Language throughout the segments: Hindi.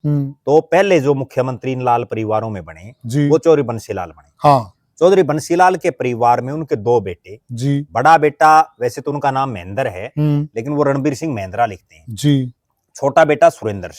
तो पहले जो मुख्यमंत्री इन लाल परिवारों में बने जी। वो चौधरी बंसीलाल बने। हाँ। चौधरी बंसीलाल के परिवार में उनके दो बेटे जी। बड़ा बेटा वैसे तो उनका नाम महेंद्र है, लेकिन वो रणबीर सिंह महेंद्रा लिखते हैं जी। छोटा बेटा सुरेंद्र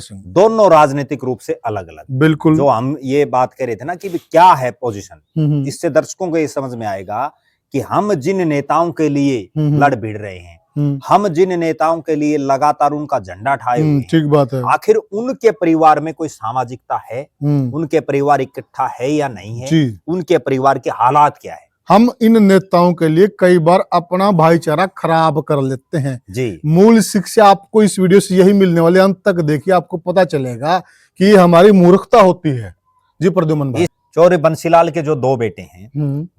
सिंह। दोनों राजनीतिक रूप से अलग अलग। बिल्कुल। जो हम ये बात कर रहे थे ना कि क्या है पोजीशन, इससे दर्शकों को ये समझ में आएगा कि हम जिन नेताओं के लिए लड़ भिड़ रहे हैं, हम जिन नेताओं के लिए लगातार उनका झंडा ठाए हुए हैं, ठीक बात है, आखिर उनके परिवार में कोई सामाजिकता है, उनके परिवार इकट्ठा है या नहीं है, उनके परिवार के हालात क्या है। हम इन नेताओं के लिए कई बार अपना भाईचारा खराब कर लेते हैं जी। मूल शिक्षा आपको इस वीडियो से यही मिलने वाली, अंत तक देखिए, आपको पता चलेगा कि हमारी मूर्खता होती है। जी प्रद्युमन भाई। चौधरी बंसीलाल के जो दो बेटे हैं,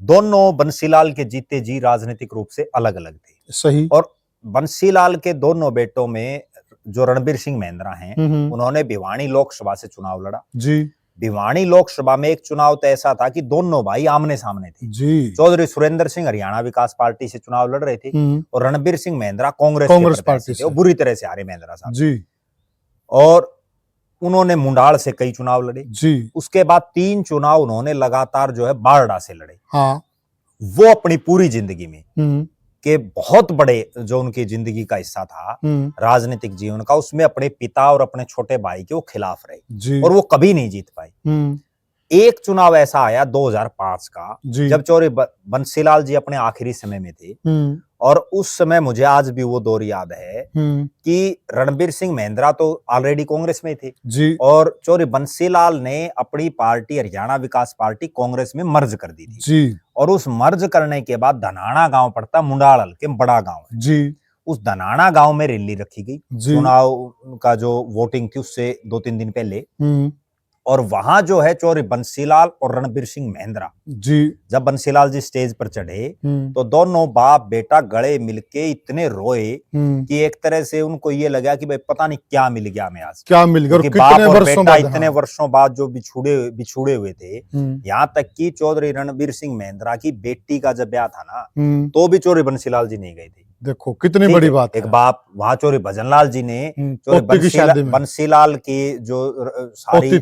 दोनों बंसीलाल के जीते जी राजनीतिक रूप से अलग अलग थे। सही। और बंसीलाल के दोनों बेटों में जो रणबीर सिंह महेंद्रा हैं, उन्होंने भिवानी लोकसभा से चुनाव लड़ा। जी। भिवानी लोकसभा में एक चुनाव तो ऐसा था कि दोनों भाई आमने सामने थे। जी। चौधरी सुरेंद्र सिंह हरियाणा विकास पार्टी से चुनाव लड़ रहे थे और रणबीर सिंह महेंद्रा कांग्रेस पार्टी से। बुरी तरह से हारे महेंद्रा साहब जी। और उन्होंने मुंडाल से कई चुनाव लड़े जी। उसके बाद 3 चुनाव उन्होंने लगातार जो है बारडा से लड़े। हाँ। वो अपनी पूरी जिंदगी में के बहुत बड़े जो उनकी जिंदगी का हिस्सा था राजनीतिक जीवन का, उसमें अपने पिता और अपने छोटे भाई के वो खिलाफ रहे और वो कभी नहीं जीत पाए। एक चुनाव ऐसा आया 2005 का जब चौधरी बंसीलाल जी अपने आखिरी समय में थे और उस समय मुझे आज भी वो दौर याद है कि रणबीर सिंह महेंद्रा तो ऑलरेडी कांग्रेस में थे जी। और चौधरी बंसीलाल ने अपनी पार्टी हरियाणा विकास पार्टी कांग्रेस में मर्ज कर दी थी जी। और उस मर्ज करने के बाद धनाना गांव पड़ता, मुंडाल हल्के बड़ा गांव है जी। उस धनाना गांव में रैली रखी गई चुनाव का जो वोटिंग थी उससे 2-3 दिन पहले, और वहां जो है चौधरी बंसीलाल और रणबीर सिंह महेंद्रा जी जब बंसीलाल जी स्टेज पर चढ़े तो दोनों बाप बेटा गले मिलके इतने रोए कि एक तरह से उनको ये लगा कि भाई पता नहीं क्या मिल गया हमें आज, क्या मिल गया, बाप और बेटा इतने वर्षों बाद जो बिछुड़े हुए थे। यहाँ तक कि चौधरी रणबीर सिंह महेंद्रा की बेटी का जब ब्याह था ना तो भी चौधरी बंसीलाल जी नहीं गए थे। देखो कितनी बड़ी बात है। एक बाप वहां चौधरी भजनलाल जी ने चौधरी बंसीलाल की जो सारी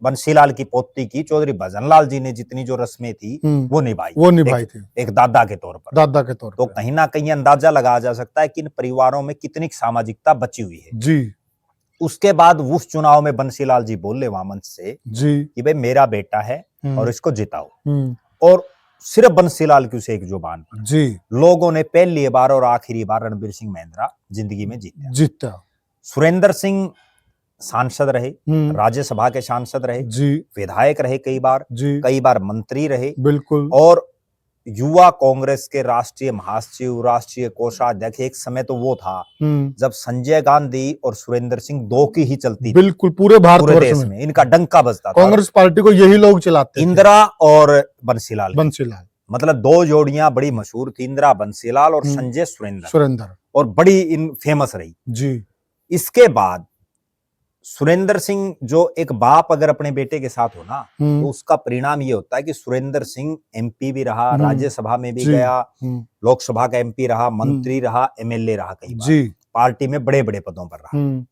बंसीलाल की पोती की चौधरी भजनलाल जी ने जितनी जो रस्में थी वो निभाई थी एक दादा के तौर पर। तो कहीं ना कहीं अंदाजा लगाया जा सकता है कि इन परिवारों में कितनी सामाजिकता बची हुई है जी। उसके बाद उस चुनाव में बंसीलाल जी बोले वहां मंच से जी कि भाई मेरा बेटा है और इसको जिताओ, और सिर्फ बंसीलाल की उसे एक जुबान पर जी लोगों ने पहली बार और आखिरी बार रणबीर सिंह महेंद्रा जिंदगी में जीता। सुरेंद्र सिंह सांसद रहे, राज्यसभा के सांसद रहे जी, विधायक रहे कई बार मंत्री रहे बिल्कुल, और युवा कांग्रेस के राष्ट्रीय महासचिव, राष्ट्रीय कोषाध्यक्ष। एक समय तो वो था जब संजय गांधी और सुरेंद्र सिंह दो की ही चलती बिल्कुल पूरे भारतवर्ष में इनका डंका बजता था। कांग्रेस पार्टी को यही लोग चलाते थे, इंदिरा और बंसीलाल मतलब दो जोड़ियां बड़ी मशहूर थी, इंदिरा बंसीलाल और संजय सुरेंद्र, और बड़ी फेमस रही जी। इसके बाद सुरेंद्र सिंह जो एक बाप अगर अपने बेटे के साथ हो ना तो उसका परिणाम ये होता है कि सुरेंद्र सिंह एमपी भी रहा, राज्यसभा में भी गया, लोकसभा का एमपी रहा, मंत्री रहा, एमएलए रहा, कई बार पार्टी में बड़े बड़े पदों पर रहा।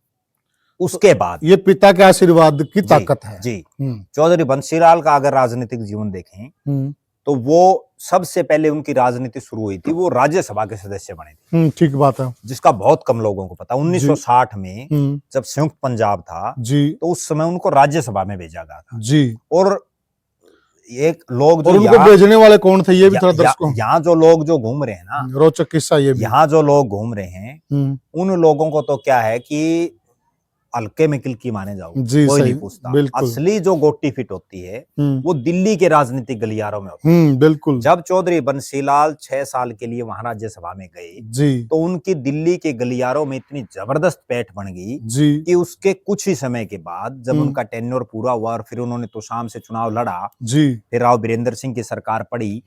उसके बाद ये पिता के आशीर्वाद की ताकत है जी। चौधरी बंसीलाल का अगर राजनीतिक जीवन देखें तो वो सबसे पहले उनकी राजनीति शुरू हुई थी वो राज्यसभा के सदस्य बने थे। ठीक बात है, जिसका बहुत कम लोगों को पता। 1960 में जब संयुक्त पंजाब था जी तो उस समय उनको राज्यसभा में भेजा गया था जी। और एक लोग जो उनको भेजने वाले कौन थे ये भी थोड़ा दर्शकों, यहाँ जो लोग जो घूम रहे हैं ना, रोचक किस्सा ये भी, यहाँ जो लोग घूम रहे हैं उन लोगों को तो क्या है कि हल्के में किल की माने जाओ कोई नहीं पूछता। असली जो गोटी फिट होती है वो दिल्ली के राजनीतिक गलियारों में होती है बिल्कुल। जब चौधरी बंसीलाल 6 साल के लिए वहां राज्यसभा में गए जी तो उनकी दिल्ली के गलियारों में इतनी जबरदस्त पैठ बन गई जी कि उसके कुछ ही समय के बाद जब उनका टेन्योर पूरा हुआ और फिर उन्होंने तोशाम से चुनाव लड़ा जी, फिर राव बीरेंद्र सिंह की सरकार पड़ी,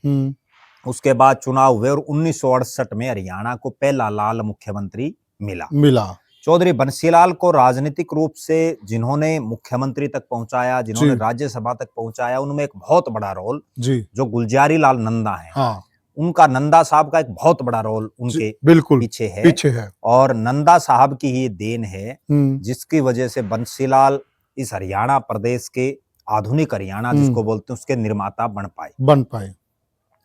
उसके बाद चुनाव हुए और 1968 में हरियाणा को पहला लाल मुख्यमंत्री मिला। चौधरी बंसीलाल को राजनीतिक रूप से जिन्होंने मुख्यमंत्री तक पहुंचाया, जिन्होंने राज्यसभा तक पहुंचाया, उनमें एक बहुत बड़ा रोल जी जो गुलजारी लाल नंदा है हाँ। उनका नंदा साहब का एक बहुत बड़ा रोल उनके बिल्कुल पीछे है। और नंदा साहब की ये देन है जिसकी वजह से बंसीलाल इस हरियाणा प्रदेश के आधुनिक हरियाणा जिसको बोलते हैं उसके निर्माता बन पाए।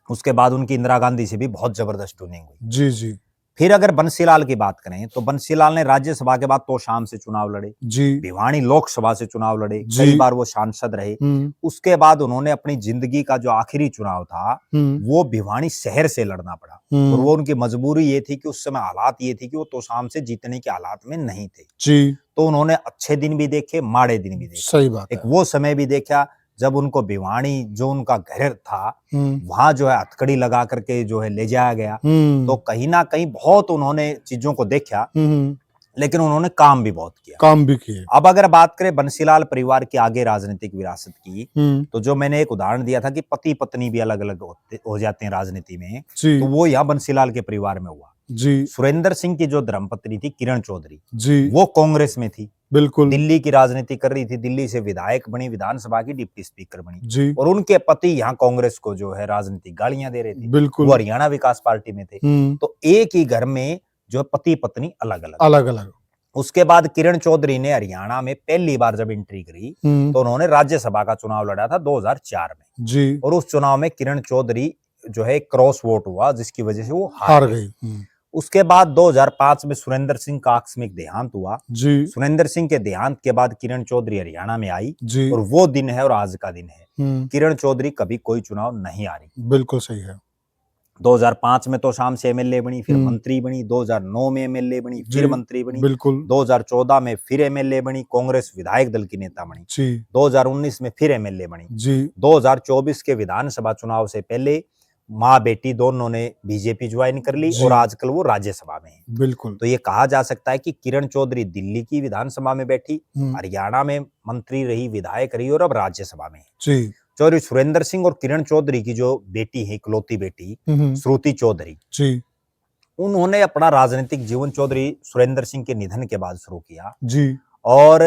उसके बाद उनकी इंदिरा गांधी से भी बहुत जबरदस्त ट्यूनिंग हुई। जी जी। फिर अगर बंसीलाल की बात करें तो बंसीलाल ने राज्यसभा के बाद तोशाम से चुनाव लड़े, भिवानी लोकसभा से चुनाव लड़े, कई बार वो सांसद रहे। उसके बाद उन्होंने अपनी जिंदगी का जो आखिरी चुनाव था वो भिवानी शहर से लड़ना पड़ा, और वो उनकी मजबूरी ये थी कि उस समय हालात ये थी कि वो तोशाम से जीतने के हालात में नहीं थे। तो उन्होंने अच्छे दिन भी देखे, माड़े दिन भी देखे। सही बात है। एक वो समय भी देखा जब उनको भिवानी जो उनका घर था वहां जो है हथकड़ी लगा करके जो है ले जाया गया। तो कहीं ना कहीं बहुत उन्होंने चीजों को देखा, लेकिन उन्होंने काम भी बहुत किया। अब अगर बात करें बंसीलाल परिवार की आगे राजनीतिक विरासत की, तो जो मैंने एक उदाहरण दिया था कि पति पत्नी भी अलग अलग हो जाते हैं राजनीति में, तो वो यहाँ बंसीलाल के परिवार में हुआ। सुरेंद्र सिंह की जो धर्मपत्नी थी किरण चौधरी, वो कांग्रेस में थी, बिल्कुल दिल्ली की राजनीति कर रही थी, दिल्ली से विधायक बनी, विधानसभा की डिप्टी स्पीकर बनी, और उनके पति यहाँ कांग्रेस को जो है राजनीतिक गालियां दे रहे थे, बिल्कुल वो हरियाणा विकास पार्टी में थे। तो एक ही घर में जो पति पत्नी अलग अलग। उसके बाद किरण चौधरी ने हरियाणा में पहली बार जब एंट्री करी तो उन्होंने राज्यसभा का चुनाव लड़ा था 2004 में, और उस चुनाव में किरण चौधरी जो है क्रॉस वोट हुआ जिसकी वजह से वो हार गई। उसके बाद 2005 में सुरेंद्र सिंह का आकस्मिक देहांत हुआ। सुरेंद्र सिंह के देहांत के बाद किरण चौधरी हरियाणा में आई, और वो दिन है और आज का दिन है। किरण चौधरी कभी कोई चुनाव नहीं हारी। बिल्कुल सही है। 2005 में तो शाम से एमएलए बनी, फिर मंत्री बनी, 2009 में एमएलए बनी, फिर मंत्री बनी, बिल्कुल 2014 में फिर एमएलए बनी, कांग्रेस विधायक दल की नेता बनी, 2019 में फिर एमएलए बनी, 2024 के विधानसभा चुनाव से पहले माँ बेटी दोनों ने बीजेपी ज्वाइन कर ली, और आजकल वो राज्यसभा में है। बिल्कुल। तो ये कहा जा सकता है कि किरण चौधरी दिल्ली की विधानसभा में बैठी, हरियाणा में मंत्री रही, विधायक रही, और अब राज्यसभा में है। चौधरी सुरेंद्र सिंह और किरण चौधरी की जो बेटी है, इकलौती बेटी श्रुति चौधरी, उन्होंने अपना राजनीतिक जीवन चौधरी सुरेंद्र सिंह के निधन के बाद शुरू किया, और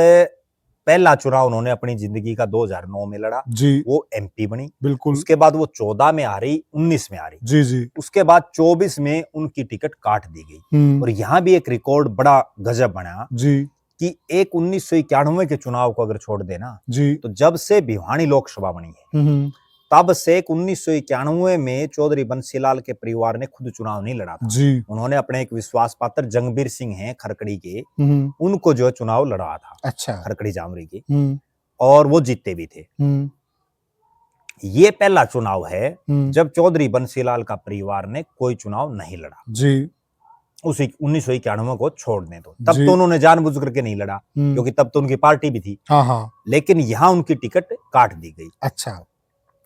पहला चुनाव उन्होंने अपनी जिंदगी का 2009 में लड़ा, वो एमपी बनी, बिल्कुल। उसके बाद वो 14 में हारी, 19 में हारी, उसके बाद 24 में उनकी टिकट काट दी गई। और यहाँ भी एक रिकॉर्ड बड़ा गजब बना कि एक 1991 के चुनाव को अगर छोड़ देना, तो जब से भिवानी लोकसभा बनी है तब से 1991 में चौधरी बंसीलाल के परिवार ने खुद चुनाव नहीं लड़ा था। उन्होंने अपने एक विश्वास पात्र जंगबीर सिंह हैं खरकड़ी के, उनको जो चुनाव लड़ा था, अच्छा, खरकड़ी जामरी के, और वो जीते भी थे। ये पहला चुनाव है जब चौधरी बंसीलाल का परिवार ने कोई चुनाव नहीं लड़ा। उसी 1991 को छोड़ने दो, तब तो उन्होंने जानबूझ करके नहीं लड़ा क्योंकि तब तो उनकी पार्टी भी थी। लेकिन यहाँ उनकी टिकट काट दी गई। अच्छा,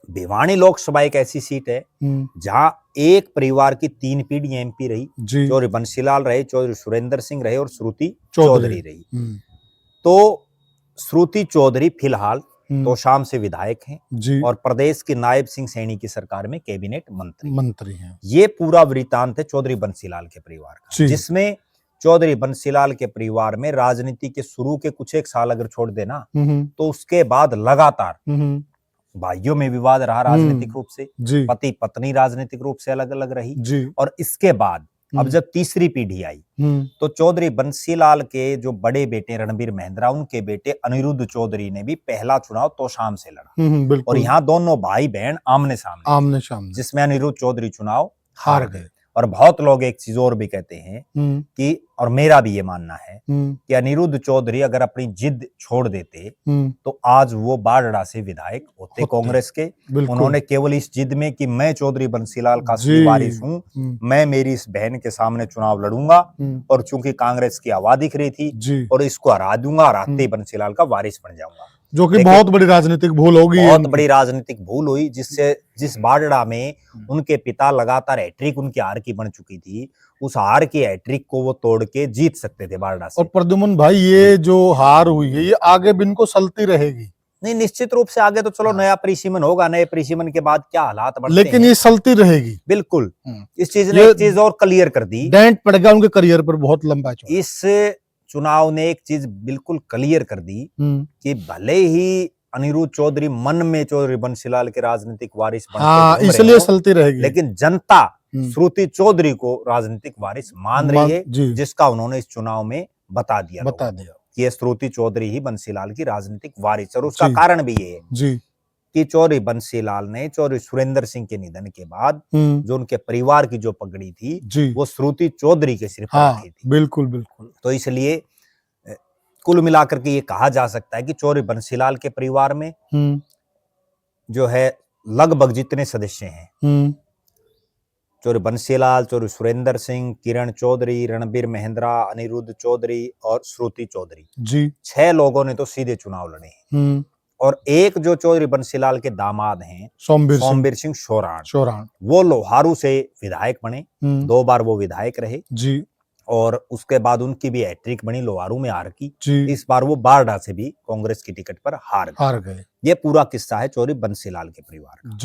भिवानी लोकसभा एक ऐसी सीट है जहां एक परिवार की 3 पीढ़ियां एमपी रही, चौधरी बंसीलाल रहे, चौधरी सुरेंद्र सिंह रहे, और श्रुति चौधरी रही। तो श्रुति चौधरी फिलहाल तोशाम से विधायक हैं और प्रदेश की नायब सिंह सैनी की सरकार में कैबिनेट मंत्री हैं। ये पूरा वृत्तांत है चौधरी बंसीलाल के परिवार का, जिसमें चौधरी बंसीलाल के परिवार में राजनीति के शुरू के कुछ एक साल अगर छोड़ देना तो उसके बाद लगातार भाइयों में विवाद रहा राजनीतिक रूप से, पति पत्नी राजनीतिक रूप से अलग अलग रही, और इसके बाद अब जब तीसरी पीढ़ी आई तो चौधरी बंसीलाल के जो बड़े बेटे रणबीर महिंद्रा, उनके बेटे अनिरुद्ध चौधरी ने भी पहला चुनाव तोशाम से लड़ा, और यहाँ दोनों भाई बहन आमने सामने, जिसमें अनिरुद्ध चौधरी चुनाव हार गए। और बहुत लोग एक चीज और भी कहते हैं कि, और मेरा भी ये मानना है कि अनिरुद्ध चौधरी अगर अपनी जिद छोड़ देते तो आज वो बाढ़ड़ा से विधायक होते कांग्रेस के। उन्होंने केवल इस जिद में कि मैं चौधरी बंसीलाल का वारिस हूँ, मैं मेरी इस बहन के सामने चुनाव लड़ूंगा, और चूंकि कांग्रेस की आवाज दिख रही थी और इसको हरा दूंगा, हराते ही बंसीलाल का वारिस बन जाऊंगा, जो कि बहुत बड़ी राजनीतिक भूल होगी, बहुत बड़ी राजनीतिक भूल हुई, जिससे जिस बाढ़ड़ा में उनके पिता लगातार हैट्रिक उनकी हार की बन चुकी थी, उस हार की हैट्रिक को वो तोड़ के जीत सकते थे बाढ़ड़ा से। और प्रद्युमन भाई, ये जो हार हुई है ये आगे भी इनको सलती रहेगी? नहीं, निश्चित रूप से आगे तो चलो नया परिसीमन होगा, नए परिसीमन के बाद क्या हालात बढ़ते लेकिन ये सलती रहेगी। बिल्कुल, इस चीज ने एक चीज और क्लियर कर दी, डेंट पड़ गया उनके करियर पर बहुत लंबा। इस चुनाव ने एक चीज बिल्कुल क्लियर कर दी कि भले ही अनिरुद्ध चौधरी मन में चौधरी बंसीलाल के राजनीतिक वारिस बनते हाँ, घूम रहे इसलिए हो, चलती रहेगी। लेकिन जनता श्रुति चौधरी को राजनीतिक वारिस मान रही है, जिसका उन्होंने इस चुनाव में बता दिया कि ये श्रुति चौधरी ही बंसीलाल की राजनीतिक वारिस। और उसका कारण भी ये है कि चौधरी बंसीलाल ने चौधरी सुरेंद्र सिंह के निधन के बाद जो उनके परिवार की जो पगड़ी थी वो श्रुति चौधरी के सिर पर रखी थी। बिल्कुल बिल्कुल। तो इसलिए कुल मिलाकर के ये कहा जा सकता है कि चौधरी बंसीलाल के परिवार में जो है लगभग जितने सदस्य हैं, चौधरी बंसीलाल, चौधरी सुरेंद्र सिंह, किरण चौधरी, रणबीर महिंद्रा, अनिरुद्ध चौधरी और श्रुति चौधरी, 6 लोगों ने तो सीधे चुनाव लड़े हैं। और एक जो चौधरी बंसीलाल के दामाद हैं सोमवीर सिंह शोराण, वो लोहारू से विधायक बने, 2 बार वो विधायक रहे और उसके बाद उनकी भी हैट्रिक बनी लोहारू में हार की। इस बार वो बारडा से भी कांग्रेस की टिकट पर हार गए। ये पूरा किस्सा है चौधरी बंसीलाल के परिवार का।